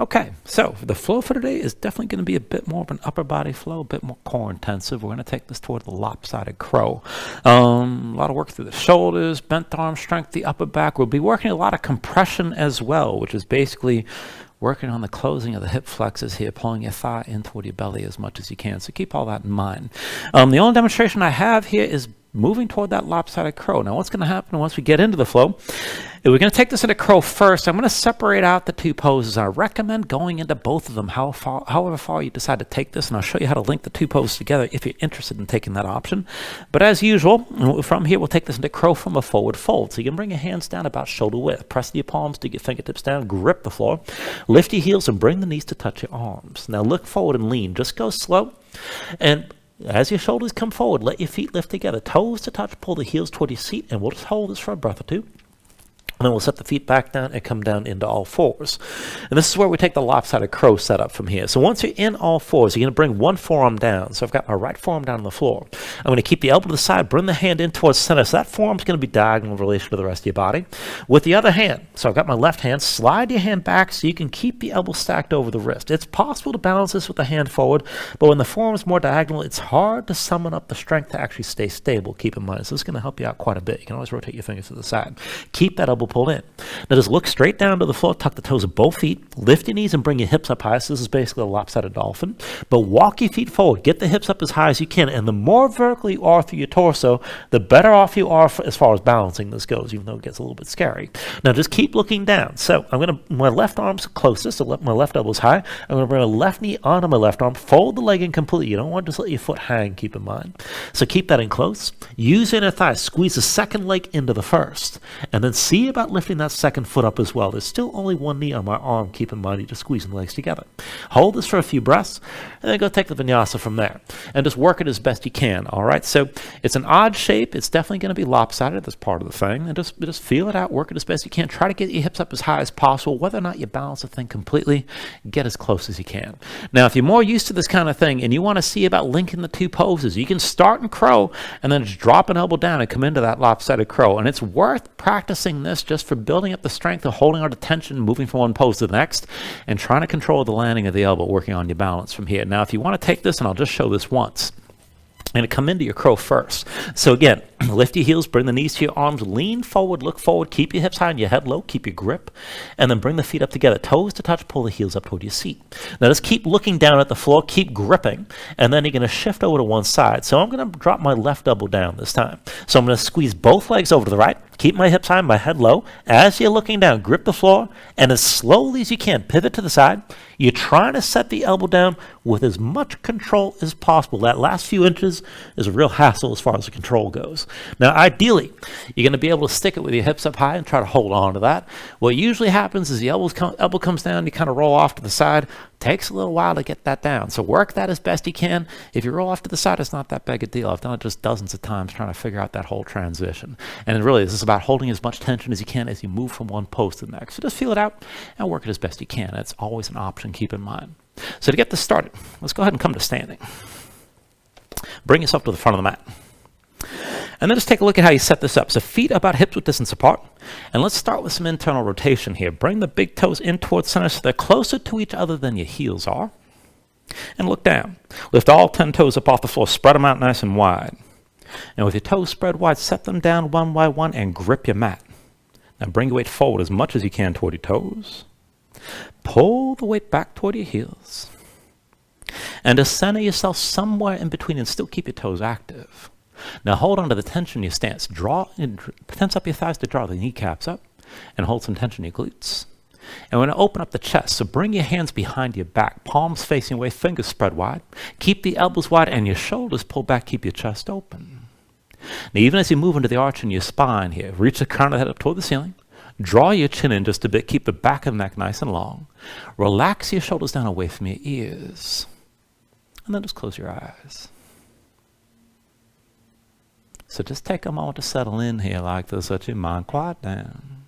Okay, so the flow for today is definitely going to be a bit more of an upper body flow, a bit more core intensive. We're going to take this toward the lopsided crow. A lot of work through the shoulders, bent arm strength, the upper back. We'll be working a lot of compression as well, which is basically working on the closing of the hip flexors here, pulling your thigh in toward your belly as much as you can. So keep all that in mind. The only demonstration I have here is moving toward that lopsided crow. Now what's going to happen once we get into the flow, if we're going to take this into crow first, I'm going to separate out the two poses. I recommend going into both of them however far you decide to take this, and I'll show you how to link the two poses together if you're interested in taking that option. But as usual, from here we'll take this into crow from a forward fold. So you can bring your hands down about shoulder width, press your palms, dig your fingertips down, grip the floor, lift your heels and bring the knees to touch your arms. Now look forward and lean. Just go slow, and as your shoulders come forward, let your feet lift together, toes to touch, pull the heels toward your seat, and we'll just hold this for a breath or two. And then we'll set the feet back down and come down into all fours. And this is where we take the lopsided crow setup from here. So once you're in all fours, you're going to bring one forearm down. So I've got my right forearm down on the floor. I'm going to keep the elbow to the side, bring the hand in towards center. So that forearm's going to be diagonal in relation to the rest of your body. With the other hand, so I've got my left hand, slide your hand back so you can keep the elbow stacked over the wrist. It's possible to balance this with the hand forward, but when the forearm's more diagonal, it's hard to summon up the strength to actually stay stable. Keep in mind, so this is going to help you out quite a bit. You can always rotate your fingers to the side. Keep that elbow pulled in. Now just look straight down to the floor, tuck the toes of both feet, lift your knees and bring your hips up high. So this is basically a lopsided dolphin. But walk your feet forward, get the hips up as high as you can, and the more vertical you are through your torso, the better off you are as far as balancing this goes, even though it gets a little bit scary. Now just keep looking down. So my left arm's closest, so my left elbow's high. I'm going to bring my left knee onto my left arm, fold the leg in completely. You don't want to just let your foot hang, keep in mind. So keep that in close. Use your inner thigh, squeeze the second leg into the first, and then see about lifting that second foot up as well. There's still only one knee on my arm. Keep in mind, you're just squeezing the legs together. Hold this for a few breaths, and then go take the vinyasa from there. And just work it as best you can, all right? So it's an odd shape. It's definitely going to be lopsided. That's part of the thing. And just feel it out. Work it as best you can. Try to get your hips up as high as possible. Whether or not you balance the thing completely, get as close as you can. Now, if you're more used to this kind of thing and you want to see about linking the two poses, you can start in crow and then just drop an elbow down and come into that lopsided crow. And it's worth practicing this just for building up the strength of holding our attention, moving from one pose to the next, and trying to control the landing of the elbow, working on your balance from here. Now, if you want to take this, and I'll just show this once, and come into your crow first. So again, lift your heels, bring the knees to your arms, lean forward, look forward, keep your hips high and your head low, keep your grip, and then bring the feet up together, toes to touch, pull the heels up toward your seat. Now just keep looking down at the floor, keep gripping, and then you're going to shift over to one side. So I'm going to drop my left elbow down this time. So I'm going to squeeze both legs over to the right, keep my hips high, my head low. As you're looking down, grip the floor, and as slowly as you can, pivot to the side. You're trying to set the elbow down with as much control as possible. That last few inches is a real hassle as far as the control goes. Now, ideally, you're going to be able to stick it with your hips up high and try to hold on to that. What usually happens is the elbow comes down, you kind of roll off to the side. Takes a little while to get that down. So work that as best you can. If you roll off to the side, it's not that big a deal. I've done it just dozens of times trying to figure out that whole transition. And really, this is about holding as much tension as you can as you move from one pose to the next. So just feel it out and work it as best you can. That's always an option, keep in mind. So to get this started, let's go ahead and come to standing. Bring yourself to the front of the mat. And then just take a look at how you set this up. So feet about hips width distance apart. And let's start with some internal rotation here. Bring the big toes in towards center so they're closer to each other than your heels are. And look down. Lift all 10 toes up off the floor. Spread them out nice and wide. And with your toes spread wide, set them down one by one and grip your mat. Now bring your weight forward as much as you can toward your toes. Pull the weight back toward your heels. And just center yourself somewhere in between and still keep your toes active. Now hold on to the tension in your stance. Tense up your thighs to draw the kneecaps up and hold some tension in your glutes. And we're going to open up the chest. So bring your hands behind your back, palms facing away, fingers spread wide. Keep the elbows wide and your shoulders pulled back. Keep your chest open. Now even as you move into the arch in your spine here, reach the crown of the head up toward the ceiling. Draw your chin in just a bit. Keep the back of the neck nice and long. Relax your shoulders down away from your ears. And then just close your eyes. So just take a moment to settle in here like this. Let your mind quiet down.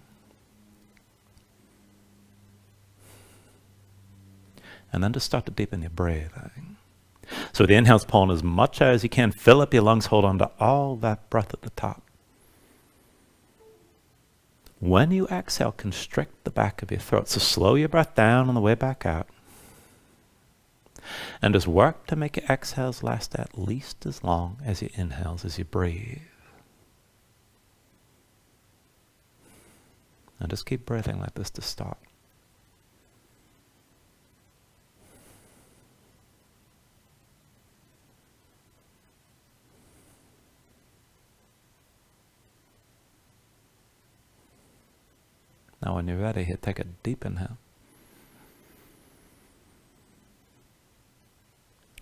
And then just start to deepen your breathing. So the inhale's pulling as much as you can. Fill up your lungs. Hold on to all that breath at the top. When you exhale, constrict the back of your throat. So slow your breath down on the way back out. And just work to make your exhales last at least as long as your inhales as you breathe. And just keep breathing like this to start. Now when you're ready, here, take a deep inhale.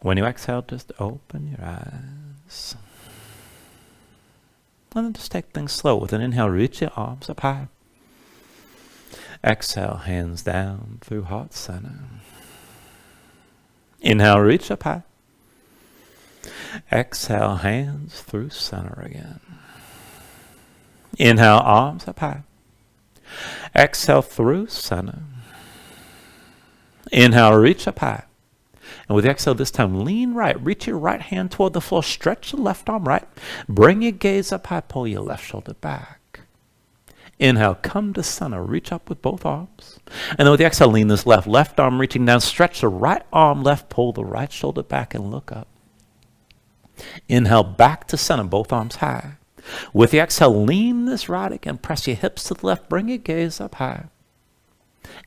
When you exhale, just open your eyes. And then just take things slow. With an inhale, reach your arms up high. Exhale, hands down through heart center. Inhale, reach up high. Exhale, hands through center again. Inhale, arms up high. Exhale through center. Inhale, reach up high. And with the exhale this time, lean right. Reach your right hand toward the floor. Stretch your left arm right. Bring your gaze up high. Pull your left shoulder back. Inhale, come to center. Reach up with both arms. And then with the exhale, lean this left arm reaching down. Stretch the right arm left. Pull the right shoulder back and look up. Inhale, back to center. Both arms high. With the exhale, lean this right again. Press your hips to the left. Bring your gaze up high.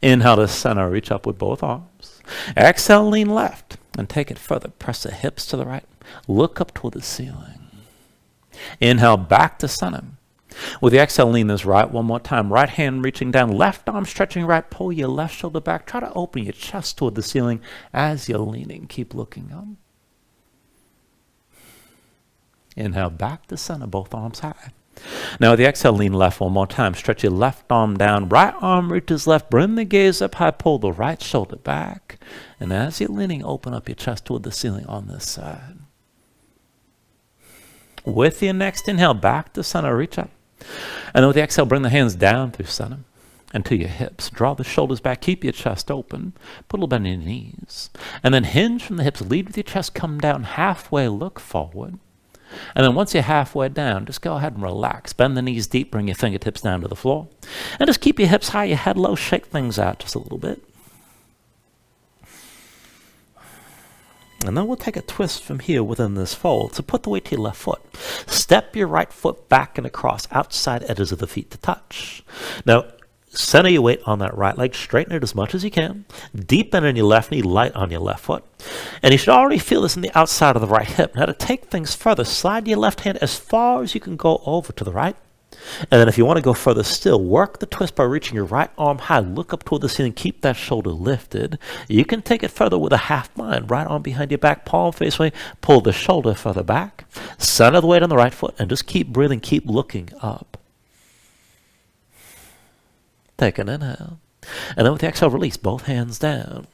Inhale to center. Reach up with both arms. Exhale, lean left. And take it further. Press the hips to the right. Look up toward the ceiling. Inhale, back to center. With the exhale, lean this right one more time. Right hand reaching down. Left arm stretching right. Pull your left shoulder back. Try to open your chest toward the ceiling as you're leaning. Keep looking up. Inhale, back to center, both arms high. Now with the exhale, lean left one more time. Stretch your left arm down. Right arm reaches left. Bring the gaze up high. Pull the right shoulder back. And as you're leaning, open up your chest toward the ceiling on this side. With your next inhale, back to center, reach up. And then with the exhale, bring the hands down through center and to your hips. Draw the shoulders back. Keep your chest open. Put a little bend in your knees. And then hinge from the hips. Lead with your chest. Come down halfway. Look forward. And then once you're halfway down, just go ahead and relax. Bend the knees deep, bring your fingertips down to the floor. And just keep your hips high, your head low, shake things out just a little bit. And then we'll take a twist from here within this fold. So put the weight to your left foot. Step your right foot back and across, outside edges of the feet to touch. Now, center your weight on that right leg. Straighten it as much as you can. Deep bend in your left knee, light on your left foot. And you should already feel this in the outside of the right hip. Now to take things further, slide your left hand as far as you can go over to the right. And then if you want to go further still, work the twist by reaching your right arm high. Look up toward the ceiling. Keep that shoulder lifted. You can take it further with a half bind. Right arm behind your back, palm face away. Pull the shoulder further back. Center the weight on the right foot. And just keep breathing. Keep looking up. Take an inhale. And then with the exhale, release both hands down.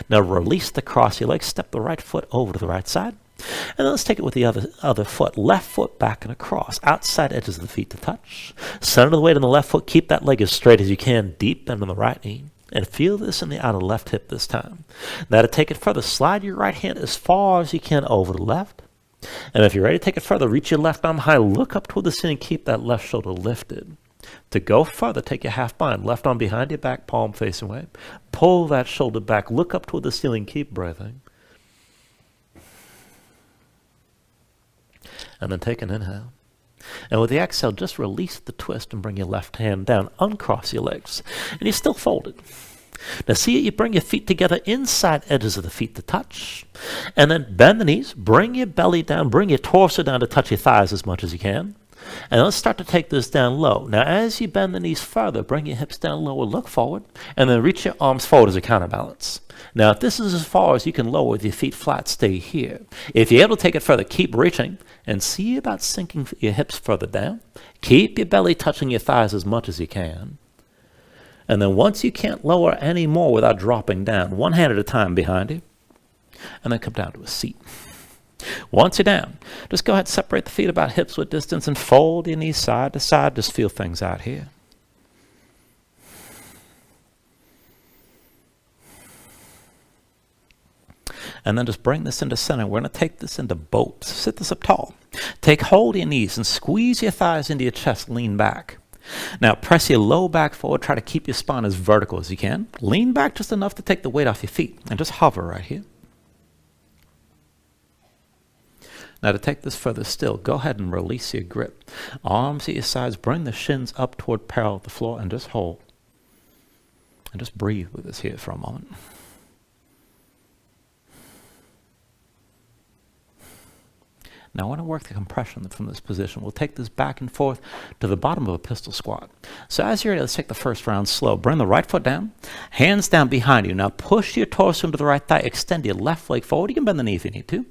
Now release the cross your legs. Step the right foot over to the right side. And then let's take it with the other foot. Left foot back and across. Outside edges of the feet to touch. Center the weight on the left foot. Keep that leg as straight as you can. Deep bend on the right knee. And feel this in the outer left hip this time. Now to take it further, slide your right hand as far as you can over the left. And if you're ready to take it further, reach your left arm high. Look up toward the ceiling. Keep that left shoulder lifted. To go further, take your half bind. Left arm behind your back, palm facing away. Pull that shoulder back. Look up toward the ceiling. Keep breathing. And then take an inhale. And with the exhale, just release the twist and bring your left hand down. Uncross your legs. And you're still folded. Now see it, you bring your feet together, inside edges of the feet to touch. And then bend the knees. Bring your belly down. Bring your torso down to touch your thighs as much as you can. And let's start to take this down low. Now, as you bend the knees further, bring your hips down lower, look forward, and then reach your arms forward as a counterbalance. Now, if this is as far as you can lower with your feet flat, stay here. If you're able to take it further, keep reaching, and see about sinking your hips further down. Keep your belly touching your thighs as much as you can. And then once you can't lower any more without dropping down, one hand at a time behind you, and then come down to a seat. Once you're down, just go ahead and separate the feet about hips width distance and fold your knees side to side. Just feel things out here. And then just bring this into center. We're going to take this into boat. Sit this up tall. Take hold of your knees and squeeze your thighs into your chest. Lean back. Now press your low back forward. Try to keep your spine as vertical as you can. Lean back just enough to take the weight off your feet and just hover right here. Now to take this further still, go ahead and release your grip. Arms at your sides, bring the shins up toward parallel with the floor and just hold. And just breathe with us here for a moment. Now I want to work the compression from this position. We'll take this back and forth to the bottom of a pistol squat. So as you're ready, let's take the first round slow. Bring the right foot down, hands down behind you. Now push your torso into the right thigh, extend your left leg forward. You can bend the knee if you need to.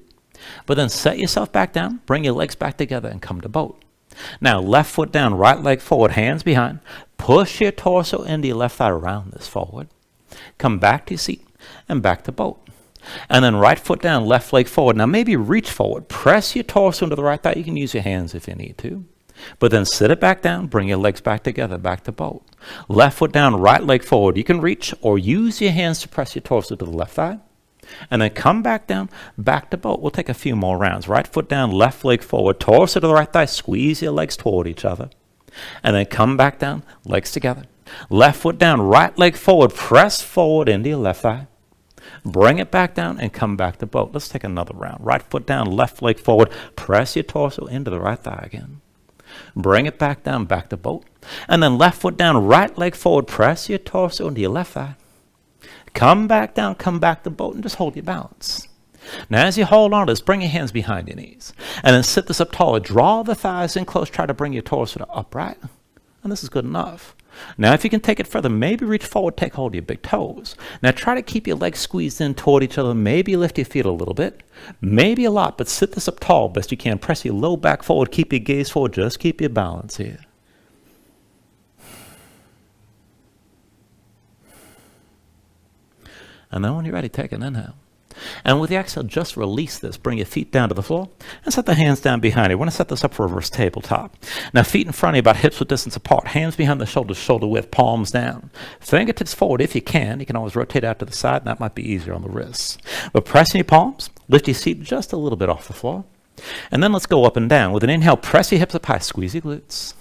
But then set yourself back down, bring your legs back together and come to boat. Now left foot down, right leg forward, hands behind. Push your torso into your left thigh, round this forward. Come back to your seat and back to boat. And then right foot down, left leg forward. Now maybe reach forward. Press your torso into the right thigh. You can use your hands if you need to. But then sit it back down, bring your legs back together, back to boat. Left foot down, right leg forward. You can reach or use your hands to press your torso to the left thigh. And then come back down, back to boat. We'll take a few more rounds. Right foot down, left leg forward, torso to the right thigh. Squeeze your legs toward each other. And then come back down, legs together. Left foot down, right leg forward. Press forward into your left thigh. Bring it back down and come back to boat. Let's take another round. Right foot down, left leg forward. Press your torso into the right thigh again. Bring it back down, back to boat. And then left foot down, right leg forward. Press your torso into your left thigh. Come back down, come back to boat, and just hold your balance. Now as you hold on to this, bring your hands behind your knees. And then sit this up taller. Draw the thighs in close. Try to bring your torso to upright. And this is good enough. Now if you can take it further, maybe reach forward, take hold of your big toes. Now try to keep your legs squeezed in toward each other. Maybe lift your feet a little bit. Maybe a lot, but sit this up tall best you can. Press your low back forward. Keep your gaze forward. Just keep your balance here. And then when you're ready, take an inhale. And with the exhale, just release this. Bring your feet down to the floor and set the hands down behind you. We're going to set this up for reverse tabletop. Now feet in front of you, about hips width distance apart. Hands behind the shoulders, shoulder width, palms down. Fingertips forward if you can. You can always rotate out to the side, and that might be easier on the wrists. But pressing your palms, lift your seat just a little bit off the floor. And then let's go up and down. With an inhale, press your hips up high, squeeze your glutes.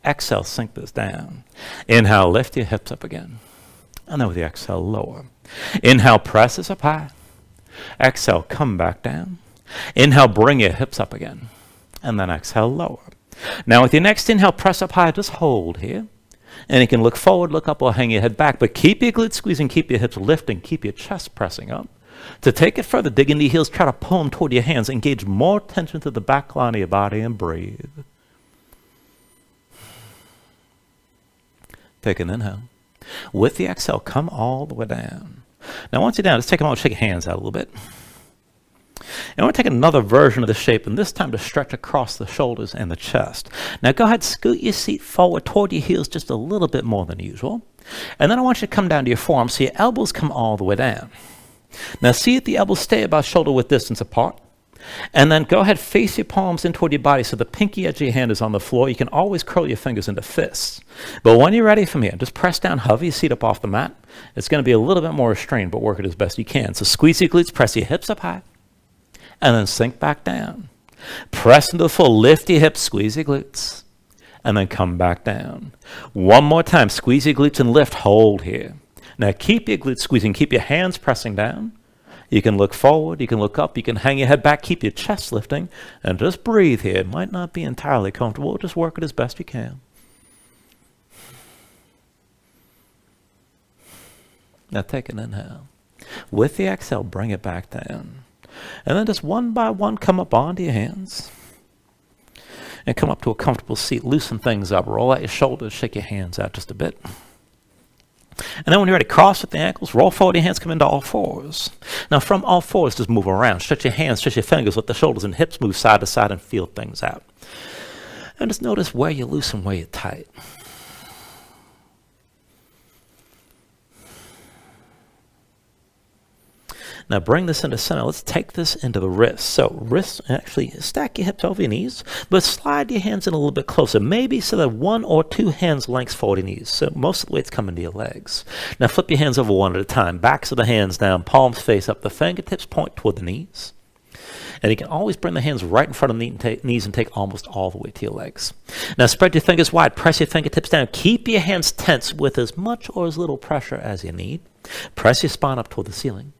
Exhale, sink this down. Inhale, lift your hips up again. And then with the exhale, lower. Inhale, press this up high. Exhale, come back down. Inhale, bring your hips up again. And then exhale, lower. Now with your next inhale, press up high. Just hold here. And you can look forward, look up, or hang your head back. But keep your glutes squeezing, keep your hips lifting, keep your chest pressing up. To take it further, dig into your heels. Try to pull them toward your hands. Engage more tension to the back line of your body and breathe. Take an inhale. With the exhale, come all the way down. Now once you're down, just take a moment, shake your hands out a little bit. And I want to take another version of the shape, and this time to stretch across the shoulders and the chest. Now go ahead, scoot your seat forward toward your heels just a little bit more than usual. And then I want you to come down to your forearms so your elbows come all the way down. Now see if the elbows stay about shoulder width distance apart. And then go ahead, face your palms in toward your body so the pinky edge of your hand is on the floor. You can always curl your fingers into fists. But when you're ready from here, just press down, hover your seat up off the mat. It's going to be a little bit more restrained, but work it as best you can. So squeeze your glutes, press your hips up high, and then sink back down. Press into the floor, lift your hips, squeeze your glutes, and then come back down. One more time, squeeze your glutes and lift, hold here. Now keep your glutes squeezing, keep your hands pressing down. You can look forward, you can look up, you can hang your head back, keep your chest lifting, and just breathe here. It might not be entirely comfortable, just work it as best you can. Now take an inhale. With the exhale, bring it back down. And then just one by one, come up onto your hands. And come up to a comfortable seat. Loosen things up, roll out your shoulders, shake your hands out just a bit. And then when you're ready, cross at the ankles, roll forward your hands, come into all fours. Now from all fours, just move around. Stretch your hands, stretch your fingers, let the shoulders and hips move side to side and feel things out. And just notice where you're loose and where you're tight. Now bring this into center. Let's take this into the wrists. So wrists, actually stack your hips over your knees, but slide your hands in a little bit closer, maybe so that 1 or 2 hands lengths forward your knees. So most of the weight's coming to your legs. Now flip your hands over one at a time. Backs of the hands down, palms face up. The fingertips point toward the knees. And you can always bring the hands right in front of the knees and take almost all the way to your legs. Now spread your fingers wide, press your fingertips down. Keep your hands tense with as much or as little pressure as you need. Press your spine up toward the ceiling.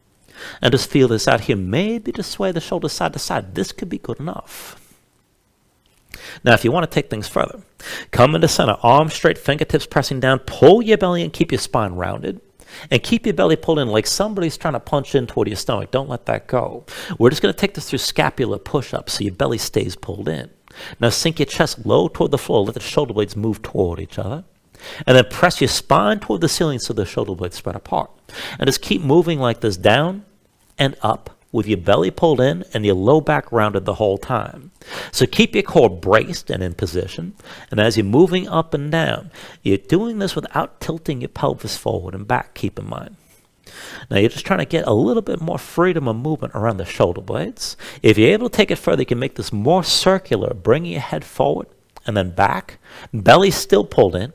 And just feel this out here. Maybe just sway the shoulders side to side. This could be good enough. Now, if you want to take things further, come into center, arms straight, fingertips pressing down, pull your belly in, keep your spine rounded, and keep your belly pulled in like somebody's trying to punch in toward your stomach. Don't let that go. We're just going to take this through scapular push-ups so your belly stays pulled in. Now, sink your chest low toward the floor, let the shoulder blades move toward each other, and then press your spine toward the ceiling so the shoulder blades spread apart. And just keep moving like this, down and up, with your belly pulled in and your low back rounded the whole time. So keep your core braced and in position. And as you're moving up and down, you're doing this without tilting your pelvis forward and back, keep in mind. Now you're just trying to get a little bit more freedom of movement around the shoulder blades. If you're able to take it further, you can make this more circular, bringing your head forward and then back, belly still pulled in,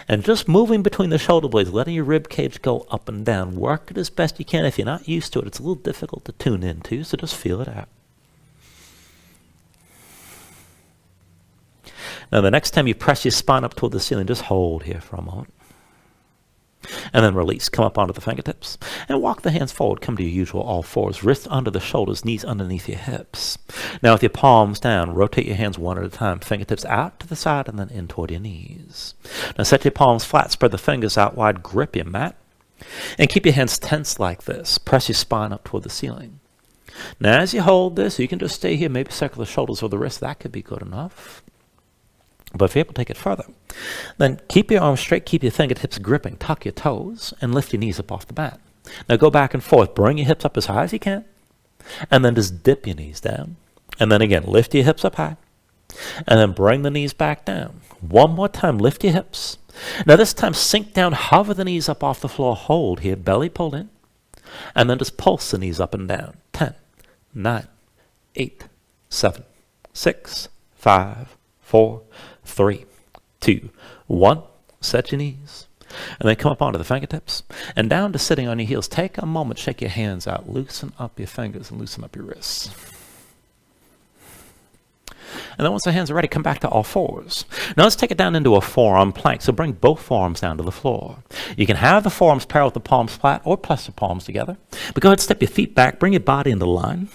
and just moving between the shoulder blades, letting your rib cage go up and down. Work it as best you can. If you're not used to it, it's a little difficult to tune into, so just feel it out. Now, the next time you press your spine up toward the ceiling, just hold here for a moment. And then release. Come up onto the fingertips. And walk the hands forward. Come to your usual all fours. Wrists under the shoulders, knees underneath your hips. Now with your palms down, rotate your hands one at a time. Fingertips out to the side and then in toward your knees. Now set your palms flat. Spread the fingers out wide. Grip your mat. And keep your hands tense like this. Press your spine up toward the ceiling. Now as you hold this, you can just stay here. Maybe circle the shoulders or the wrists. That could be good enough. But if you're able to take it further, then keep your arms straight, keep your fingertips gripping, tuck your toes, and lift your knees up off the mat. Now go back and forth. Bring your hips up as high as you can, and then just dip your knees down. And then again, lift your hips up high, and then bring the knees back down. One more time, lift your hips. Now this time, sink down, hover the knees up off the floor, hold here, belly pulled in, and then just pulse the knees up and down. 10, 9, 8, 7, 6, 5, 4, 3, 2, 1. Set your knees. And then come up onto the fingertips. And down to sitting on your heels. Take a moment, shake your hands out. Loosen up your fingers and loosen up your wrists. And then once the hands are ready, come back to all fours. Now let's take it down into a forearm plank. So bring both forearms down to the floor. You can have the forearms parallel with the palms flat or press the palms together. But go ahead and step your feet back. Bring your body into line.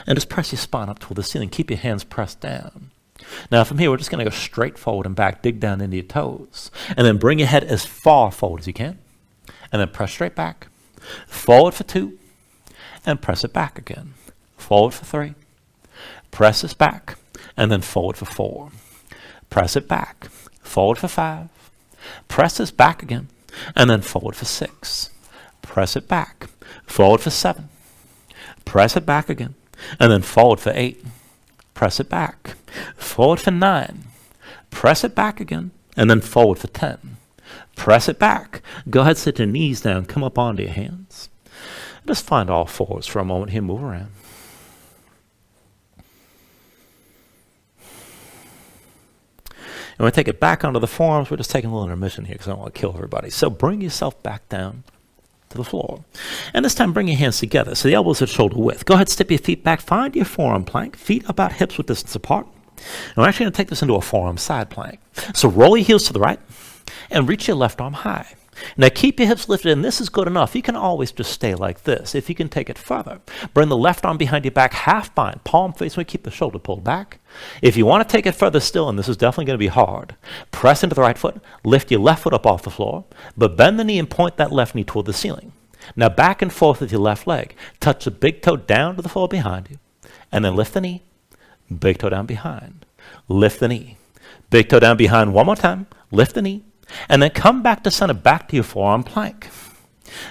And just press your spine up toward the ceiling. Keep your hands pressed down. Now from here, we're just going to go straight forward and back, dig down into your toes, and then bring your head as far forward as you can, and then press straight back, forward for 2, and press it back again, forward for 3, press this back, and then forward for 4, press it back, forward for 5, press this back again, and then forward for 6, press it back, forward for 7, press it back again, and then forward for 8, press it back, forward for 9, press it back again, and then forward for 10. Press it back. Go ahead, sit your knees down, come up onto your hands. Just find all fours for a moment here, move around. And when we take it back onto the forearms, we're just taking a little intermission here because I don't want to kill everybody. So bring yourself back down to the floor. And this time bring your hands together so the elbows are shoulder width. Go ahead, step your feet back, find your forearm plank, feet about hips width distance apart. And we're actually going to take this into a forearm side plank. So roll your heels to the right and reach your left arm high. Now keep your hips lifted, and this is good enough. You can always just stay like this. If you can take it further, bring the left arm behind your back, half bind, palm facing, keep the shoulder pulled back. If you want to take it further still, and this is definitely going to be hard, press into the right foot, lift your left foot up off the floor, but bend the knee and point that left knee toward the ceiling. Now back and forth with your left leg. Touch the big toe down to the floor behind you, and then lift the knee, big toe down behind, lift the knee, big toe down behind one more time, lift the knee, and then come back to center, back to your forearm plank.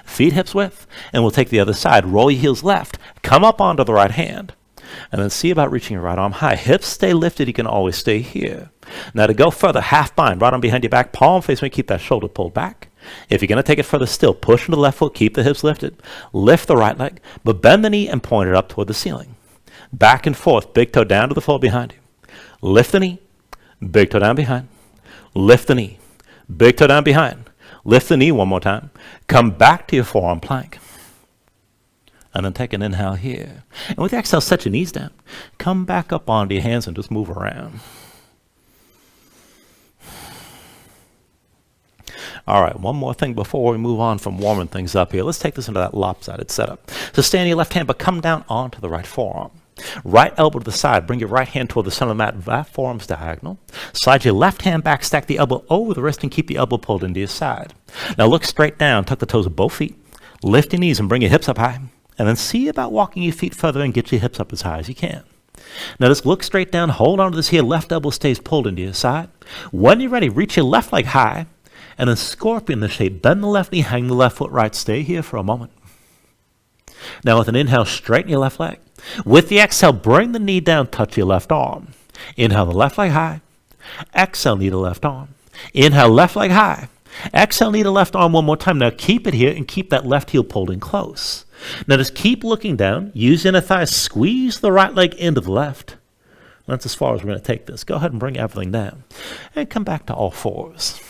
Feet hips width, and we'll take the other side. Roll your heels left, come up onto the right hand, and then see about reaching your right arm high. Hips stay lifted, you can always stay here. Now to go further, half bind, right arm behind your back, palm facing, keep that shoulder pulled back. If you're going to take it further still, push into the left foot, keep the hips lifted, lift the right leg, but bend the knee and point it up toward the ceiling. Back and forth, big toe down to the floor behind you. Lift the knee, big toe down behind, lift the knee. Big toe down behind. Lift the knee one more time. Come back to your forearm plank. And then take an inhale here. And with the exhale, set your knees down. Come back up onto your hands and just move around. All right, one more thing before we move on from warming things up here. Let's take this into that lopsided setup. So stay on your left hand, but come down onto the right forearm. Right elbow to the side. Bring your right hand toward the center of the mat. That forearm's diagonal. Slide your left hand back. Stack the elbow over the wrist and keep the elbow pulled into your side. Now look straight down. Tuck the toes of both feet. Lift your knees and bring your hips up high. And then see about walking your feet further and get your hips up as high as you can. Now just look straight down. Hold on to this here. Left elbow stays pulled into your side. When you're ready, reach your left leg high. And then scorpion the shape. Bend the left knee. Hang the left foot right. Stay here for a moment. Now with an inhale, straighten your left leg. With the exhale, bring the knee down, touch your left arm. Inhale the left leg high. Exhale, knee to left arm. Inhale, left leg high. Exhale, knee to left arm one more time. Now keep it here and keep that left heel pulled in close. Now just keep looking down. Use your inner thighs. Squeeze the right leg into the left. That's as far as we're going to take this. Go ahead and bring everything down. And come back to all fours.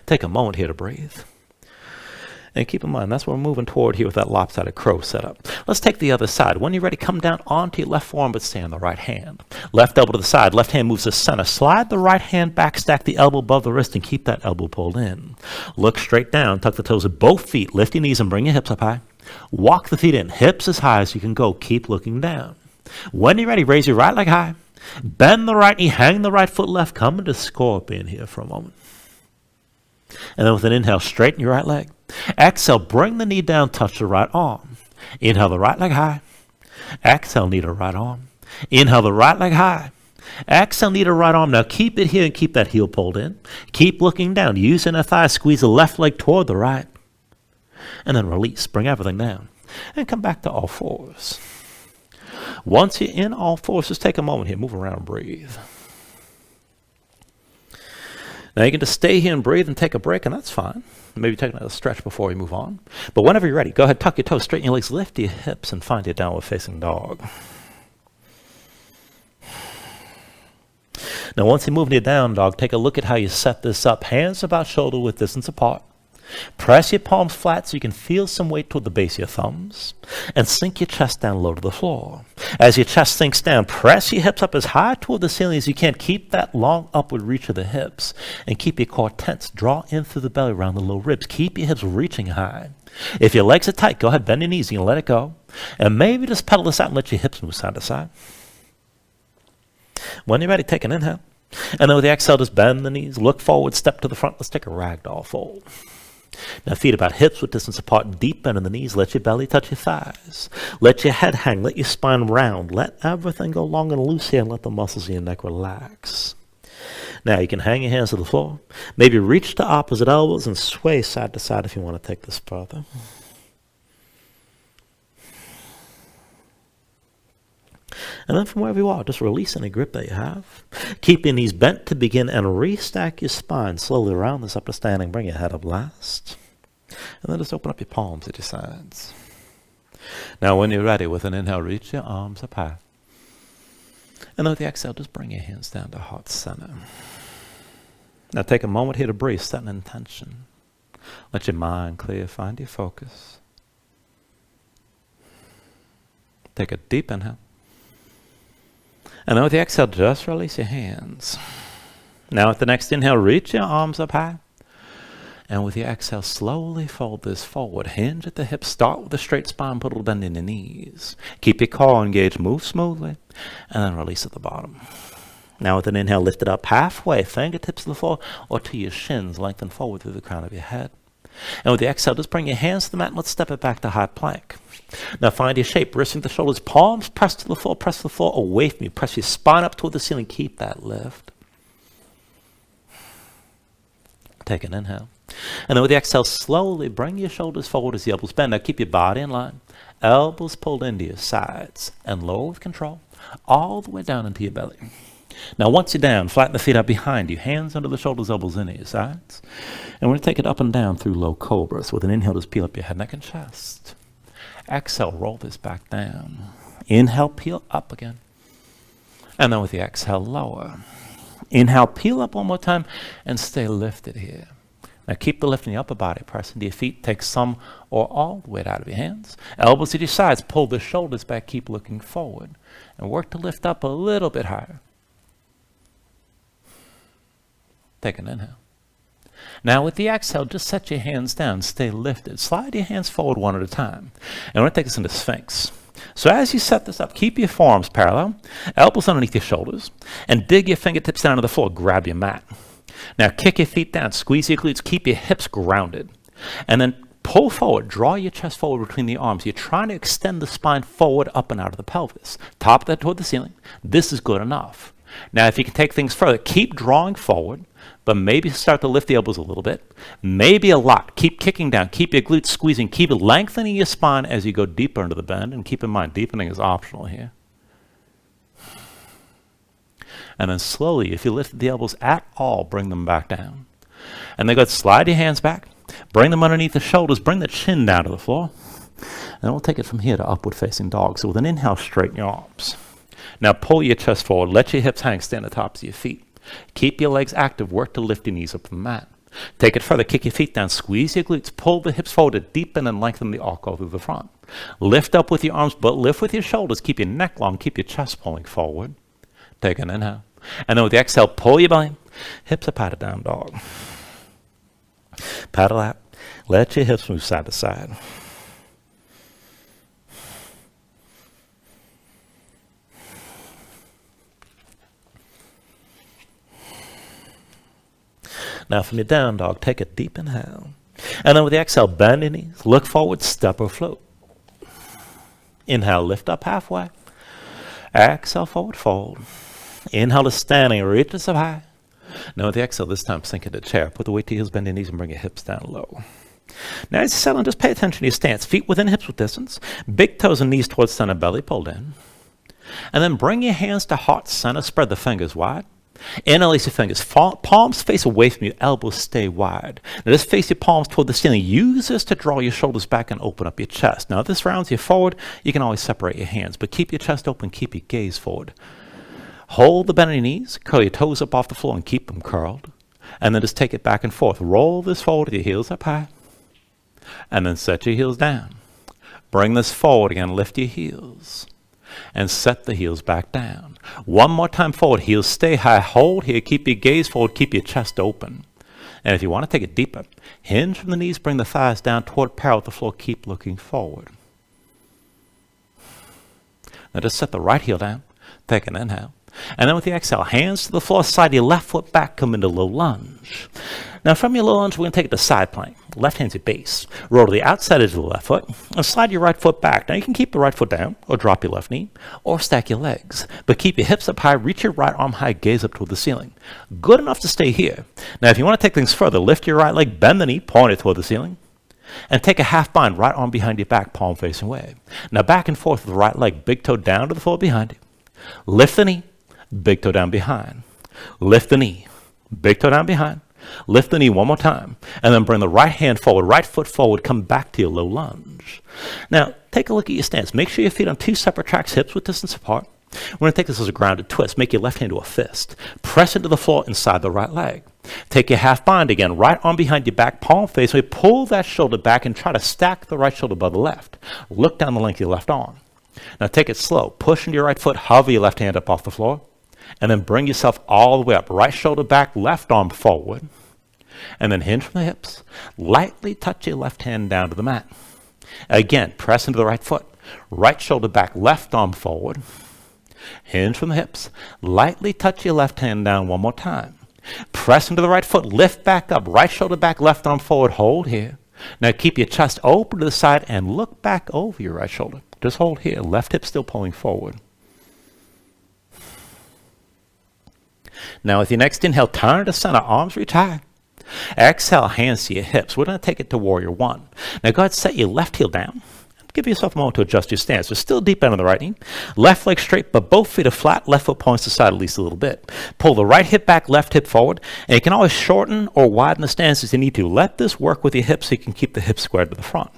Take a moment here to breathe. And keep in mind, that's what we're moving toward here with that lopsided crow setup. Let's take the other side. When you're ready, come down onto your left forearm, but stay on the right hand. Left elbow to the side. Left hand moves to center. Slide the right hand back, stack the elbow above the wrist, and keep that elbow pulled in. Look straight down. Tuck the toes of both feet. Lift your knees and bring your hips up high. Walk the feet in. Hips as high as you can go. Keep looking down. When you're ready, raise your right leg high. Bend the right knee. Hang the right foot left. Come into scorpion here for a moment. And then with an inhale, straighten your right leg. Exhale, bring the knee down, touch the right arm. Inhale the right leg high. Exhale, knee to right arm. Inhale the right leg high. Exhale, knee to right arm. Now keep it here and keep that heel pulled in. Keep looking down. Use inner thigh. Squeeze the left leg toward the right. And then release. Bring everything down. And come back to all fours. Once you're in all fours, just take a moment here. Move around and breathe. Now you can just stay here and breathe and take a break, and that's fine. Maybe take another stretch before we move on. But whenever you're ready, go ahead, tuck your toes, straighten your legs, lift your hips, and find your downward facing dog. Now once you move into your down dog, take a look at how you set this up. Hands about shoulder width distance apart. Press your palms flat so you can feel some weight toward the base of your thumbs. And sink your chest down low to the floor. As your chest sinks down, press your hips up as high toward the ceiling as you can. Keep that long upward reach of the hips. And keep your core tense. Draw in through the belly around the low ribs. Keep your hips reaching high. If your legs are tight, go ahead, bend your knees and let it go. And maybe just pedal this out and let your hips move side to side. When you're ready, take an inhale. And then with the exhale, just bend the knees. Look forward, step to the front. Let's take a ragdoll fold. Now feet about hips with distance apart, deep bend in the knees. Let your belly touch your thighs. Let your head hang. Let your spine round. Let everything go long and loose here and let the muscles in your neck relax. Now you can hang your hands to the floor. Maybe reach to opposite elbows and sway side to side if you want to take this further. And then from wherever you are, just release any grip that you have. Keep your knees bent to begin and restack your spine slowly around this up to standing. Bring your head up last. And then just open up your palms at your sides. Now when you're ready, with an inhale, reach your arms up high. And then with the exhale, just bring your hands down to heart center. Now take a moment here to breathe, set an intention. Let your mind clear, find your focus. Take a deep inhale. And then with the exhale, just release your hands. Now with the next inhale, reach your arms up high. And with your exhale, slowly fold this forward. Hinge at the hips. Start with a straight spine, put a little bend in the knees. Keep your core engaged, move smoothly, and then release at the bottom. Now with an inhale, lift it up halfway, fingertips to the floor, or to your shins, lengthen forward through the crown of your head. And with the exhale, just bring your hands to the mat and let's step it back to high plank. Now find your shape, wrists into the shoulders, palms press to the floor, press the floor away from you. Press your spine up toward the ceiling, keep that lift. Take an inhale. And then with the exhale, slowly bring your shoulders forward as the elbows bend. Now keep your body in line. Elbows pulled into your sides and lower with control, all the way down into your belly. Now once you're down, flatten the feet out behind you, hands under the shoulders, elbows into your sides. And we're going to take it up and down through low cobra. So with an inhale, just peel up your head, neck, and chest. Exhale, roll this back down. Inhale, peel up again. And then with the exhale, lower. Inhale, peel up one more time and stay lifted here. Now keep the lift in the upper body, press into your feet, take some or all the weight out of your hands. Elbows at your sides, pull the shoulders back, keep looking forward. And work to lift up a little bit higher. Take an inhale. Now with the exhale, just set your hands down, stay lifted. Slide your hands forward one at a time. And we're going to take this into Sphinx. So as you set this up, keep your forearms parallel, elbows underneath your shoulders, and dig your fingertips down to the floor. Grab your mat. Now kick your feet down, squeeze your glutes, keep your hips grounded. And then pull forward, draw your chest forward between the arms. You're trying to extend the spine forward, up and out of the pelvis. Top of that toward the ceiling. This is good enough. Now if you can take things further, keep drawing forward, but maybe start to lift the elbows a little bit. Maybe a lot. Keep kicking down. Keep your glutes squeezing. Keep lengthening your spine as you go deeper into the bend. And keep in mind, deepening is optional here. And then slowly, if you lift the elbows at all, bring them back down. And then go ahead, slide your hands back. Bring them underneath the shoulders. Bring the chin down to the floor. And we'll take it from here to upward facing dog. So with an inhale, straighten your arms. Now pull your chest forward. Let your hips hang. Stand at the tops of your feet. Keep your legs active. Work to lift your knees up from the mat. Take it further. Kick your feet down. Squeeze your glutes. Pull the hips forward to deepen and lengthen the arc all through the front. Lift up with your arms, but lift with your shoulders. Keep your neck long. Keep your chest pulling forward. Take an inhale. And then with the exhale, pull your belly. Hips are patted down, dog. Paddle out. Let your hips move side to side. Now from your down dog, take a deep inhale. And then with the exhale, bend your knees, look forward, step or float. Inhale, lift up halfway. Exhale, forward fold. Inhale to standing, reach us up high. Now with the exhale, this time sink into the chair. Put the weight to your heels, bend your knees, and bring your hips down low. Now as you settle in, just pay attention to your stance. Feet within hips width distance. Big toes and knees towards center, belly pulled in. And then bring your hands to heart center, spread the fingers wide. Interlace your fingers. Palms face away from you. Elbows stay wide. Now just face your palms toward the ceiling. Use this to draw your shoulders back and open up your chest. Now if this rounds you forward, you can always separate your hands. But keep your chest open. Keep your gaze forward. Hold the bend in your knees. Curl your toes up off the floor and keep them curled. And then just take it back and forth. Roll this forward with your heels up high. And then set your heels down. Bring this forward again. Lift your heels. And set the heels back down. One more time forward. Heels stay high. Hold here. Keep your gaze forward. Keep your chest open. And if you want to take it deeper, hinge from the knees. Bring the thighs down toward parallel with the floor. Keep looking forward. Now just set the right heel down. Take an inhale. And then with the exhale, hands to the floor, slide your left foot back, come into low lunge. Now from your low lunge, we're going to take it to side plank. Left hand's your base. Roll to the outside edge of the left foot and slide your right foot back. Now you can keep the right foot down or drop your left knee or stack your legs. But keep your hips up high, reach your right arm high, gaze up toward the ceiling. Good enough to stay here. Now if you want to take things further, lift your right leg, bend the knee, point it toward the ceiling. And take a half bind, right arm behind your back, palm facing away. Now back and forth with the right leg, big toe down to the floor behind you. Lift the knee. Big toe down behind. Lift the knee. Big toe down behind. Lift the knee one more time. And then bring the right hand forward, right foot forward, come back to your low lunge. Now, take a look at your stance. Make sure your feet on two separate tracks, hips width distance apart. We're going to take this as a grounded twist. Make your left hand to a fist. Press into the floor inside the right leg. Take your half bind again. Right arm behind your back, palm face away. Pull that shoulder back and try to stack the right shoulder above the left. Look down the length of your left arm. Now take it slow. Push into your right foot. Hover your left hand up off the floor. And then bring yourself all the way up. Right shoulder back, left arm forward. And then hinge from the hips. Lightly touch your left hand down to the mat. Again, press into the right foot. Right shoulder back, left arm forward. Hinge from the hips. Lightly touch your left hand down one more time. Press into the right foot. Lift back up. Right shoulder back, left arm forward. Hold here. Now keep your chest open to the side and look back over your right shoulder. Just hold here. Left hip still pulling forward. Now with your next inhale, turn to center, arms reach high. Exhale, hands to your hips. We're going to take it to warrior one. Now go ahead, set your left heel down. Give yourself a moment to adjust your stance. We're still deep down on the right knee. Left leg straight, but both feet are flat. Left foot points to the side at least a little bit. Pull the right hip back, left hip forward. And you can always shorten or widen the stance as you need to. Let this work with your hips so you can keep the hips squared to the front.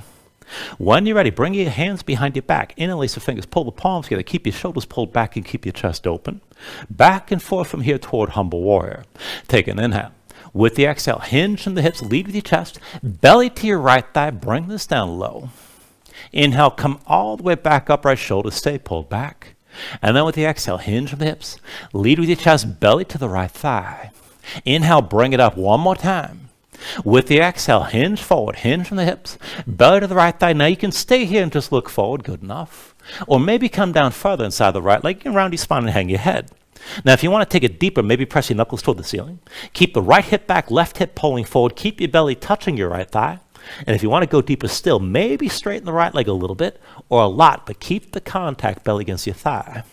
When you're ready, bring your hands behind your back. Interlace the fingers. Pull the palms together. Keep your shoulders pulled back and keep your chest open. Back and forth from here toward humble warrior. Take an inhale. With the exhale, hinge from the hips, lead with your chest, belly to your right thigh, bring this down low. Inhale, come all the way back up, right shoulder, stay pulled back. And then with the exhale, hinge from the hips, lead with your chest, belly to the right thigh. Inhale, bring it up one more time. With the exhale, hinge forward, hinge from the hips, belly to the right thigh. Now you can stay here and just look forward, good enough. Or maybe come down further inside the right leg, round your spine and hang your head. Now if you want to take it deeper, maybe press your knuckles toward the ceiling. Keep the right hip back, left hip pulling forward, keep your belly touching your right thigh. And if you want to go deeper still, maybe straighten the right leg a little bit, or a lot, but keep the contact belly against your thigh.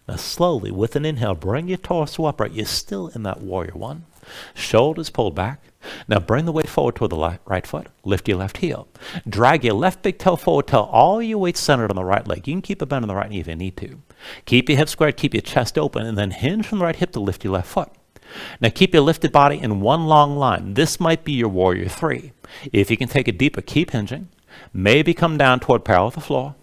Now slowly, with an inhale, bring your torso upright. You're still in that warrior one. Shoulders pulled back. Now bring the weight forward toward the right foot. Lift your left heel. Drag your left big toe forward till all your weight centered on the right leg. You can keep a bend on the right knee if you need to. Keep your hips squared, keep your chest open, and then hinge from the right hip to lift your left foot. Now keep your lifted body in one long line. This might be your warrior three. If you can take it deeper, keep hinging. Maybe come down toward parallel with the floor.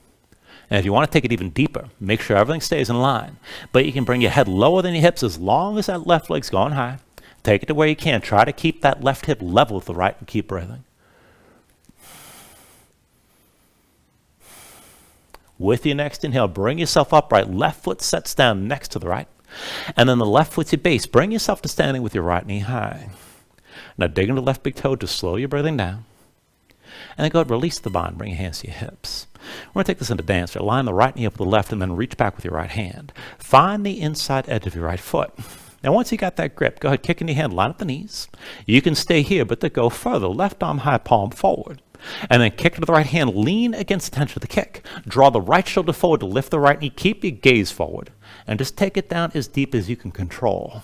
And if you want to take it even deeper, make sure everything stays in line. But you can bring your head lower than your hips as long as that left leg's going high. Take it to where you can. Try to keep that left hip level with the right and keep breathing. With your next inhale, bring yourself upright. Left foot sets down next to the right. And then the left foot's your base. Bring yourself to standing with your right knee high. Now dig into the left big toe to slow your breathing down. And then go ahead and release the bind. Bring your hands to your hips. We're going to take this into dancer. Line the right knee up with the left and then reach back with your right hand. Find the inside edge of your right foot. Now once you got that grip, go ahead, kick in your hand, line up the knees. You can stay here, but to go further, left arm high, palm forward. And then kick to the right hand, lean against the tension of the kick. Draw the right shoulder forward to lift the right knee. Keep your gaze forward. And just take it down as deep as you can control.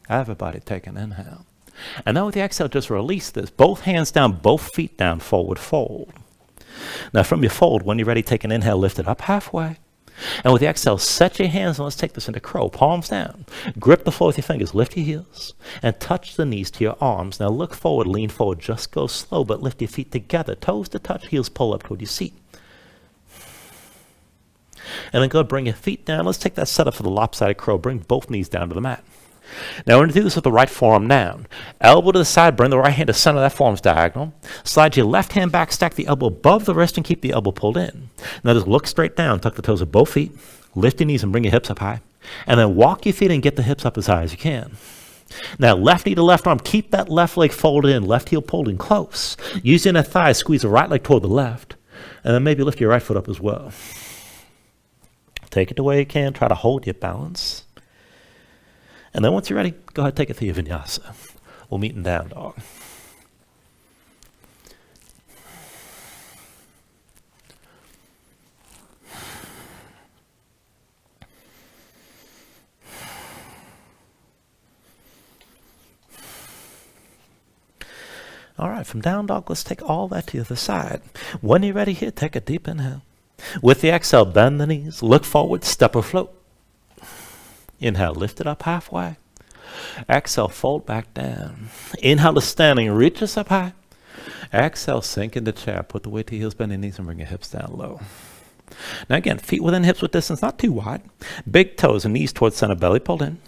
Everybody take an inhale. And then with the exhale, just release this. Both hands down, both feet down, forward fold. Now from your fold, when you're ready, take an inhale, lift it up halfway. And with the exhale, set your hands and let's take this into crow. Palms down. Grip the floor with your fingers. Lift your heels and touch the knees to your arms. Now look forward, lean forward. Just go slow, but lift your feet together. Toes to touch, heels pull up toward your seat. And then go ahead, bring your feet down. Let's take that setup for the lopsided crow. Bring both knees down to the mat. Now we're going to do this with the right forearm down. Elbow to the side, bring the right hand to center, that forearm's diagonal. Slide your left hand back, stack the elbow above the wrist and keep the elbow pulled in. Now just look straight down, tuck the toes of both feet, lift your knees and bring your hips up high. And then walk your feet and get the hips up as high as you can. Now left knee to left arm, keep that left leg folded in, left heel pulled in close. Use your inner thigh, squeeze the right leg toward the left. And then maybe lift your right foot up as well. Take it the way you can, try to hold your balance. And then once you're ready, go ahead and take it through your Vinyasa. We'll meet in down dog. All right, from down dog, let's take all that to the other side. When you're ready here, take a deep inhale. With the exhale, bend the knees, look forward, step or float. Inhale, lift it up halfway. Exhale, fold back down. Inhale to standing, reach us up high. Exhale, sink into chair. Put the weight to your heels, bend your knees, and bring your hips down low. Now again, feet within hips with distance, not too wide. Big toes and knees towards center, belly pulled in.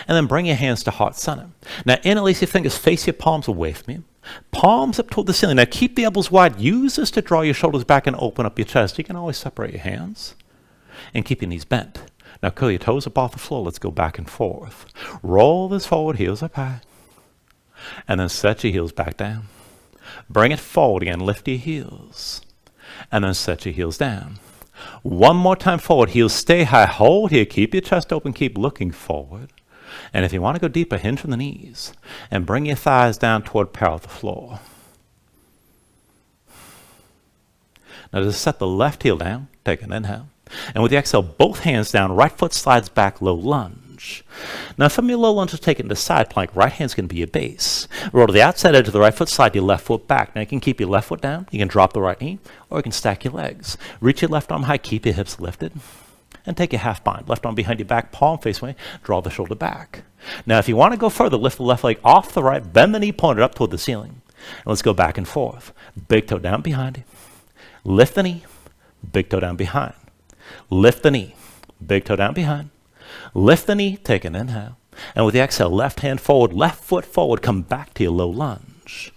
And then bring your hands to heart center. Now interlace your fingers, face your palms away from you. Palms up toward the ceiling. Now keep the elbows wide. Use this to draw your shoulders back and open up your chest. You can always separate your hands. And keep your knees bent. Now curl your toes up off the floor. Let's go back and forth. Roll this forward, heels up high. And then set your heels back down. Bring it forward again. Lift your heels. And then set your heels down. One more time forward. Heels stay high. Hold here. Keep your chest open. Keep looking forward. And if you want to go deeper, hinge from the knees. And bring your thighs down toward parallel with the floor. Now just set the left heel down. Take an inhale. And with the exhale, both hands down, right foot slides back, low lunge. Now from your low lunge, just take it into side plank. Right hand's going to be your base. Roll to the outside edge of the right foot, slide your left foot back. Now you can keep your left foot down, you can drop the right knee, or you can stack your legs. Reach your left arm high, keep your hips lifted. and take your half bind. Left arm behind your back, palm face away, draw the shoulder back. Now, if you want to go further, lift the left leg off the right, bend the knee pointed up toward the ceiling. And let's go back and forth. Big toe down behind you. Lift the knee, big toe down behind. Lift the knee, big toe down behind. Lift the knee, take an inhale. And with the exhale, left hand forward, left foot forward, come back to your low lunge.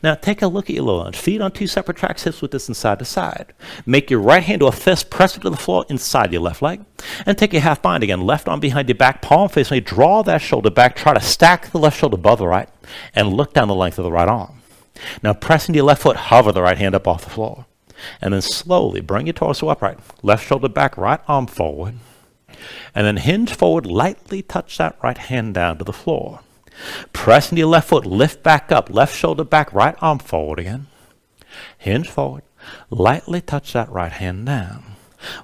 Now take a look at your low lunge. Feet on two separate tracks, hips width distance side to side. Make your right hand to a fist, press it to the floor inside your left leg. And take your half bind again. Left arm behind your back, palm facing away. Draw that shoulder back. Try to stack the left shoulder above the right. And look down the length of the right arm. Now press into your left foot, hover the right hand up off the floor. And then slowly bring your torso upright. Left shoulder back, right arm forward. And then hinge forward, lightly touch that right hand down to the floor. Press into your left foot, lift back up, left shoulder back, right arm forward again. Hinge forward, lightly touch that right hand down.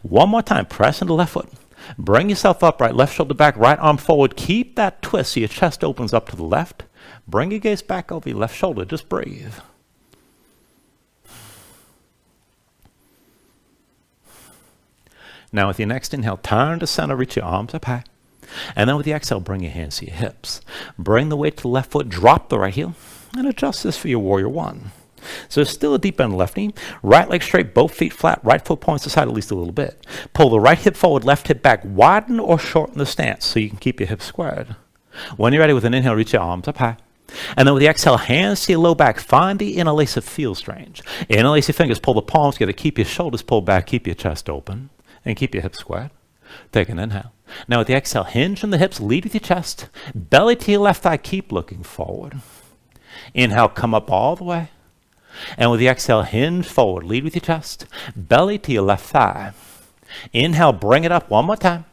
One more time, press into left foot. Bring yourself upright, left shoulder back, right arm forward. Keep that twist so your chest opens up to the left. Bring your gaze back over your left shoulder, just breathe. Now with your next inhale, turn to center, reach your arms up high. And then with the exhale, bring your hands to your hips. Bring the weight to the left foot, drop the right heel, and adjust this for your warrior one. So still a deep bend left knee, right leg straight, both feet flat, right foot points aside at least a little bit. Pull the right hip forward, left hip back, widen or shorten the stance so you can keep your hips squared. When you're ready with an inhale, reach your arms up high. And then with the exhale, hands to your low back, find the interlace of feel strange. Interlace your fingers, pull the palms together, keep your shoulders pulled back, keep your chest open, and keep your hips squared. Take an inhale. Now with the exhale, hinge from the hips, lead with your chest. Belly to your left thigh, keep looking forward. Inhale, come up all the way. And with the exhale, hinge forward, lead with your chest. Belly to your left thigh. Inhale, bring it up one more time.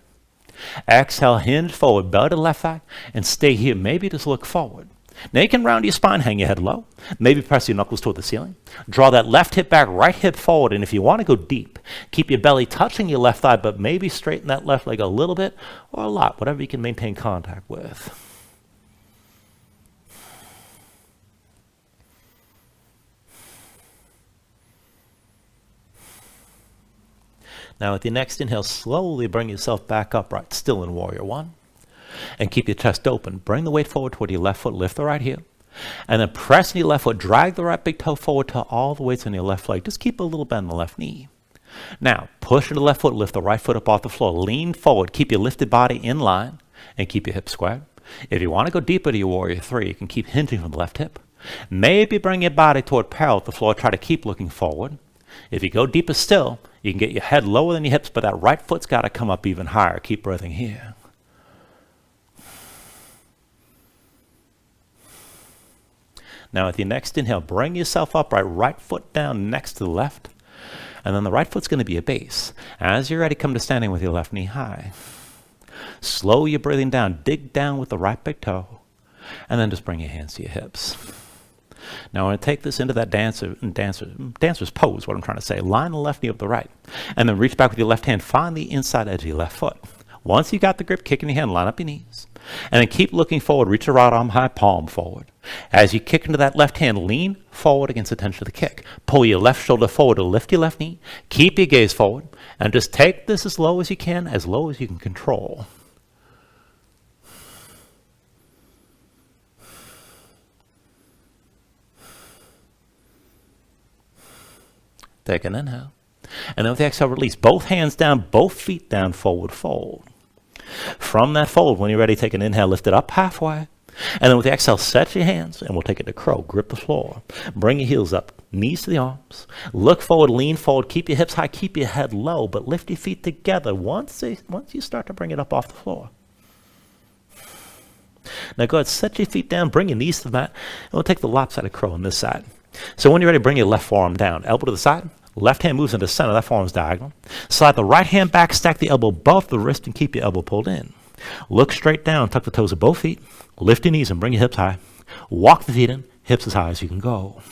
Exhale, hinge forward, belly to the left thigh. And stay here, maybe just look forward. Now you can round your spine, hang your head low. Maybe press your knuckles toward the ceiling. Draw that left hip back, right hip forward. And if you want to go deep, keep your belly touching your left thigh, but maybe straighten that left leg a little bit or a lot, whatever you can maintain contact with. Now with your next inhale, slowly bring yourself back upright, still in warrior one. And keep your chest open. Bring the weight forward toward your left foot, lift the right heel. And then press in your left foot, drag the right big toe forward till all the weight's on your left leg. Just keep a little bend in the left knee. Now, push into the left foot, lift the right foot up off the floor. Lean forward, keep your lifted body in line, and keep your hips squared. If you want to go deeper to your warrior three, you can keep hinging from the left hip. Maybe bring your body toward parallel with the floor. Try to keep looking forward. If you go deeper still, you can get your head lower than your hips, but that right foot's got to come up even higher. Keep breathing here. Now with your next inhale, bring yourself upright, right foot down next to the left. And then the right foot's going to be a base. As you're ready, come to standing with your left knee high. Slow your breathing down. Dig down with the right big toe. And then just bring your hands to your hips. Now I want to take this into that dancer's pose, what I'm trying to say. Line the left knee up the right. And then reach back with your left hand. Find the inside edge of your left foot. Once you got the grip, kick in your hand, line up your knees. And then keep looking forward. Reach your right arm high, palm forward. As you kick into that left hand, lean forward against the tension of the kick. Pull your left shoulder forward to lift your left knee. Keep your gaze forward. And just take this as low as you can control. Take an inhale. And then with the exhale, release. Both hands down, both feet down, forward fold. From that fold, when you're ready, take an inhale, lift it up halfway. And then with the exhale, set your hands, and we'll take it to crow. Grip the floor. Bring your heels up, knees to the arms. Look forward, lean forward, keep your hips high, keep your head low, but lift your feet together once you start to bring it up off the floor. Now go ahead, set your feet down, bring your knees to the mat, and we'll take the lop-sided crow on this side. So when you're ready, bring your left forearm down, elbow to the side. Left hand moves into center, that forearm's diagonal. Slide the right hand back, stack the elbow above the wrist, and keep your elbow pulled in. Look straight down, tuck the toes of both feet. Lift your knees and bring your hips high. Walk the feet in, hips as high as you can go.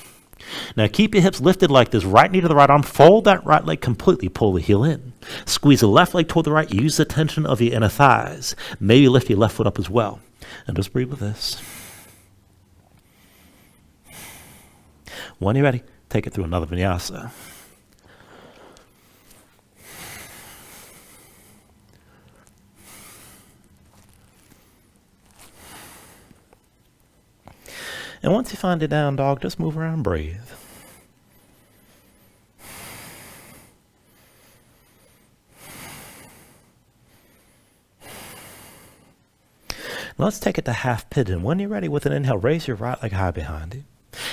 Now keep your hips lifted like this, right knee to the right arm. Fold that right leg completely, pull the heel in. Squeeze the left leg toward the right, use the tension of your inner thighs. Maybe lift your left foot up as well. And just breathe with this. When you're ready, take it through another vinyasa. And once you find your down dog, just move around and breathe. Now let's take it to half pigeon. When you're ready with an inhale, raise your right leg high behind you.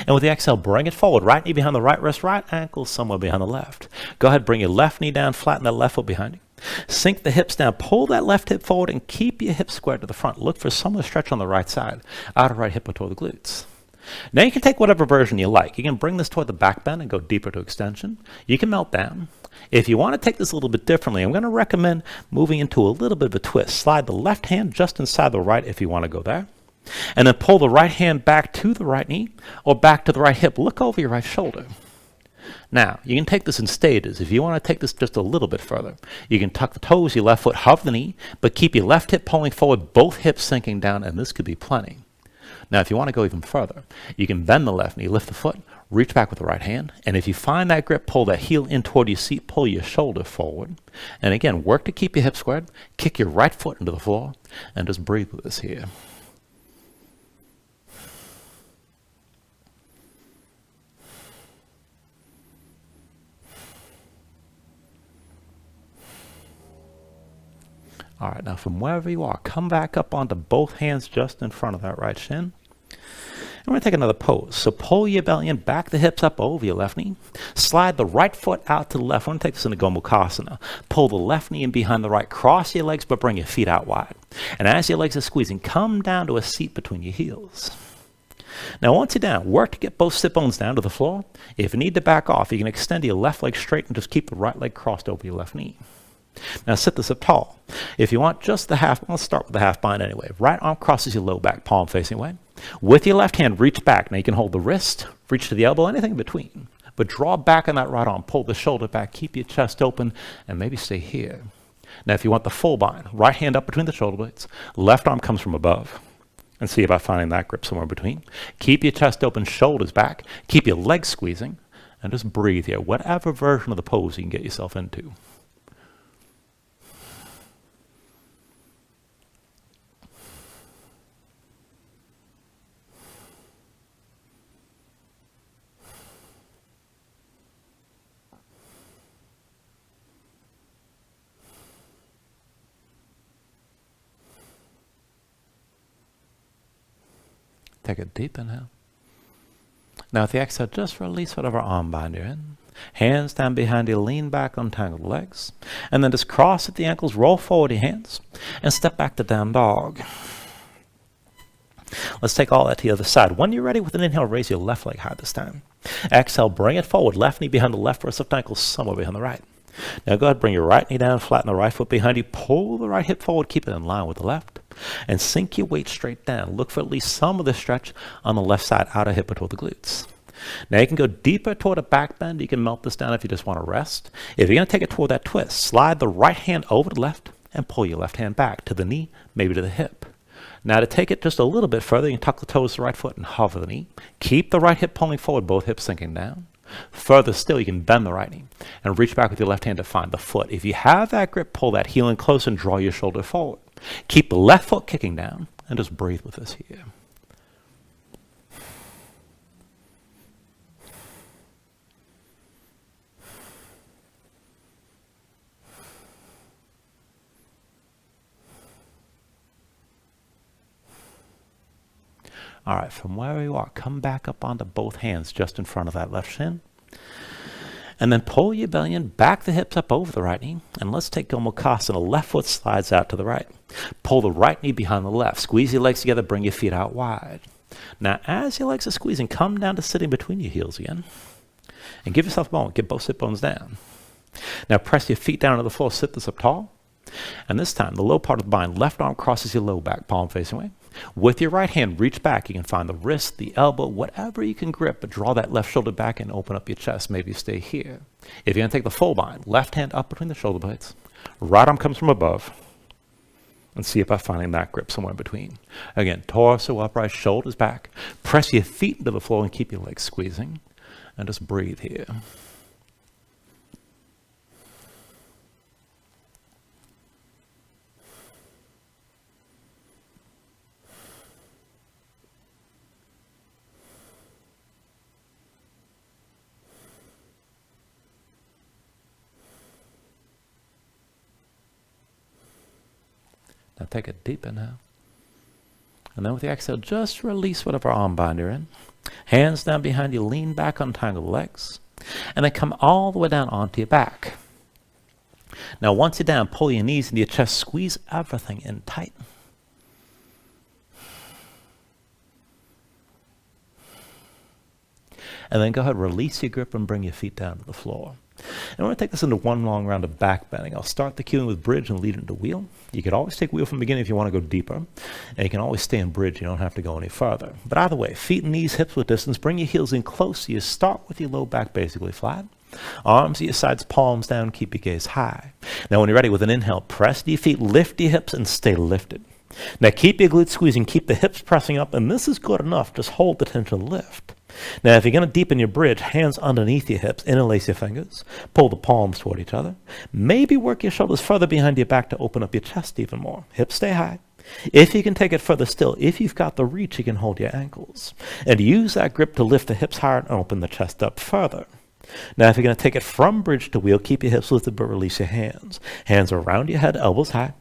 And with the exhale, bring it forward. Right knee behind the right wrist, right ankle somewhere behind the left. Go ahead, bring your left knee down, flatten that left foot behind you. Sink the hips down, pull that left hip forward, and keep your hips squared to the front. Look for some of the stretch on the right side. Outer right hip toward the glutes. Now you can take whatever version you like. You can bring this toward the back bend and go deeper to extension. You can melt down. If you want to take this a little bit differently, I'm going to recommend moving into a little bit of a twist. Slide the left hand just inside the right if you want to go there. And then pull the right hand back to the right knee or back to the right hip. Look over your right shoulder. Now, you can take this in stages. If you want to take this just a little bit further, you can tuck the toes, your left foot, hover the knee, but keep your left hip pulling forward, both hips sinking down, and this could be plenty. Now, if you want to go even further, you can bend the left knee, lift the foot, reach back with the right hand, and if you find that grip, pull that heel in toward your seat, pull your shoulder forward. And again, work to keep your hips squared, kick your right foot into the floor, and just breathe with us here. All right, now from wherever you are, come back up onto both hands just in front of that right shin. And we're going to take another pose. So pull your belly in, back the hips up over your left knee. Slide the right foot out to the left. We're going to take this into Gomukhasana. Pull the left knee in behind the right. Cross your legs, but bring your feet out wide. And as your legs are squeezing, come down to a seat between your heels. Now once you're down, work to get both sit bones down to the floor. If you need to back off, you can extend your left leg straight and just keep the right leg crossed over your left knee. Now sit this up tall. If you want just the half, let's start with the half bind anyway. Right arm crosses your low back, palm facing away. With your left hand, reach back. Now you can hold the wrist, reach to the elbow, anything in between. But draw back on that right arm, pull the shoulder back, keep your chest open, and maybe stay here. Now if you want the full bind, right hand up between the shoulder blades, left arm comes from above. And see about finding that grip somewhere in between. Keep your chest open, shoulders back, keep your legs squeezing, and just breathe here. Whatever version of the pose you can get yourself into. Take a deep inhale. Now with the exhale, just release whatever arm bind you're in. Hands down behind you, lean back, untangle the legs. And then just cross at the ankles, roll forward your hands, and step back to down dog. Let's take all that to the other side. When you're ready with an inhale, raise your left leg high this time. Exhale, bring it forward. Left knee behind the left wrist, left ankle somewhere behind the right. Now go ahead, bring your right knee down, flatten the right foot behind you, pull the right hip forward, keep it in line with the left, and sink your weight straight down. Look for at least some of the stretch on the left side, outer hip toward the glutes. Now you can go deeper toward a back bend. You can melt this down if you just want to rest. If you're going to take it toward that twist, slide the right hand over to the left and pull your left hand back to the knee, maybe to the hip. Now to take it just a little bit further, you can tuck the toes to the right foot and hover the knee. Keep the right hip pulling forward, both hips sinking down. Further still, you can bend the right knee and reach back with your left hand to find the foot. If you have that grip, pull that heel in close and draw your shoulder forward. Keep the left foot kicking down and just breathe with us here. All right, from where you are, come back up onto both hands just in front of that left shin. And then pull your belly in, back the hips up over the right knee, and let's take Gomukhasana. Left foot slides out to the right. Pull the right knee behind the left. Squeeze your legs together, bring your feet out wide. Now, as your legs are squeezing, come down to sitting between your heels again. And give yourself a moment. Get both sit bones down. Now, press your feet down to the floor. Sit this up tall. And this time, the low part of the bind, left arm crosses your low back, palm facing away. With your right hand, reach back. You can find the wrist, the elbow, whatever you can grip, but draw that left shoulder back and open up your chest. Maybe stay here. If you're going to take the full bind, left hand up between the shoulder blades. Right arm comes from above. And see about finding that grip somewhere in between. Again, torso upright, shoulders back. Press your feet into the floor and keep your legs squeezing. And just breathe here. Now take a deep inhale. And then with the exhale, just release whatever arm bind you're in. Hands down behind you, lean back, untangle the legs. And then come all the way down onto your back. Now once you're down, pull your knees into your chest, squeeze everything in tight. And then go ahead, release your grip and bring your feet down to the floor. And we're going to take this into one long round of back bending. I'll start the cueing with bridge and lead it into wheel. You could always take wheel from the beginning if you want to go deeper. And you can always stay in bridge. You don't have to go any further. But either way, feet and knees, hips with distance. Bring your heels in close. So you start with your low back basically flat. Arms at your sides, palms down. Keep your gaze high. Now when you're ready with an inhale, press your feet, lift your hips, and stay lifted. Now keep your glutes squeezing. Keep the hips pressing up. And this is good enough. Just hold the tension, lift. Now, if you're going to deepen your bridge, hands underneath your hips, interlace your fingers, pull the palms toward each other. Maybe work your shoulders further behind your back to open up your chest even more. Hips stay high. If you can take it further still, if you've got the reach, you can hold your ankles. And use that grip to lift the hips higher and open the chest up further. Now, if you're going to take it from bridge to wheel, keep your hips lifted but release your hands. Hands around your head, elbows high.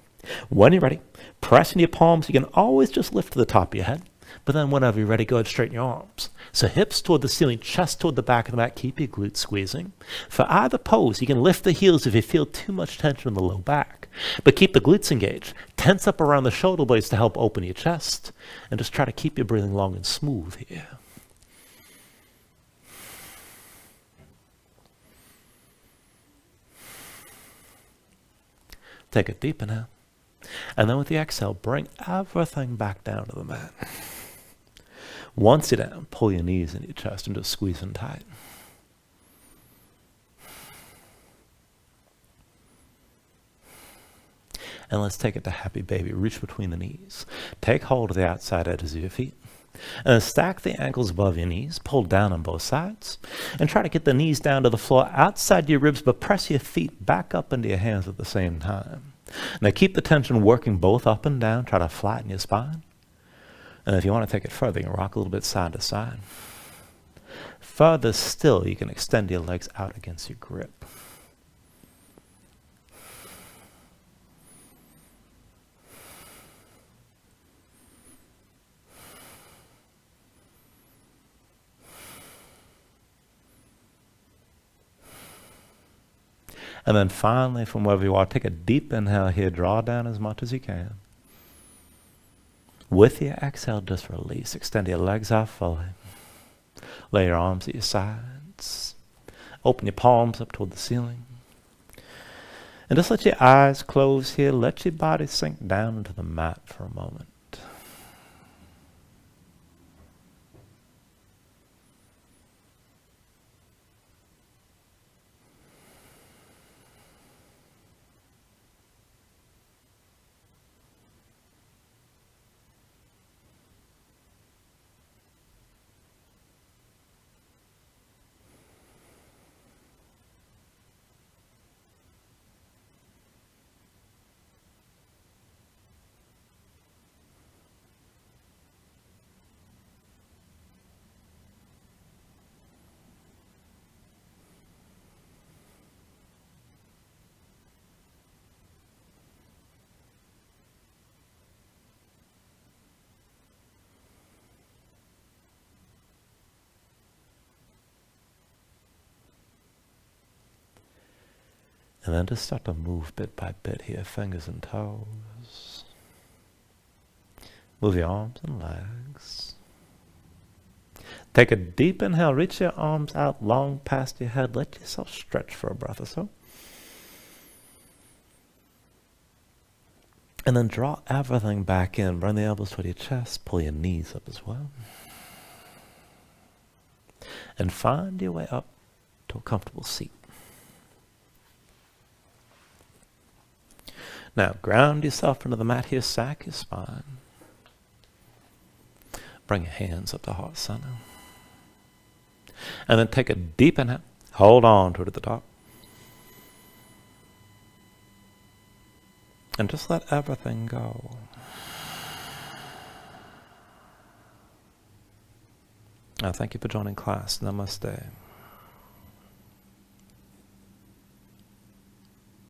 When you're ready, press into your palms. You can always just lift to the top of your head. But then whenever you're ready, go ahead and straighten your arms. So hips toward the ceiling, chest toward the back of the mat. Keep your glutes squeezing. For either pose, you can lift the heels if you feel too much tension in the low back. But keep the glutes engaged. Tense up around the shoulder blades to help open your chest. And just try to keep your breathing long and smooth here. Take a deep inhale. And then with the exhale, bring everything back down to the mat. Once you're down, pull your knees into your chest and just squeeze them tight. And let's take it to happy baby. Reach between the knees. Take hold of the outside edges of your feet. And then stack the ankles above your knees. Pull down on both sides. And try to get the knees down to the floor outside your ribs, but press your feet back up into your hands at the same time. Now keep the tension working both up and down. Try to flatten your spine. And if you want to take it further, you can rock a little bit side to side. Further still, you can extend your legs out against your grip. And then finally, from wherever you are, take a deep inhale here. Draw down as much as you can. With your exhale, just release. Extend your legs out fully. Lay your arms at your sides. Open your palms up toward the ceiling. And just let your eyes close here. Let your body sink down into the mat for a moment. And then just start to move bit by bit here, fingers and toes. Move your arms and legs. Take a deep inhale, reach your arms out long past your head. Let yourself stretch for a breath or so. And then draw everything back in. Bring the elbows toward your chest. Pull your knees up as well. And find your way up to a comfortable seat. Now, ground yourself into the mat here, sack your spine. Bring your hands up to heart center. And then take a deep inhale. Hold on to it at the top. And just let everything go. Thank you for joining class. Namaste.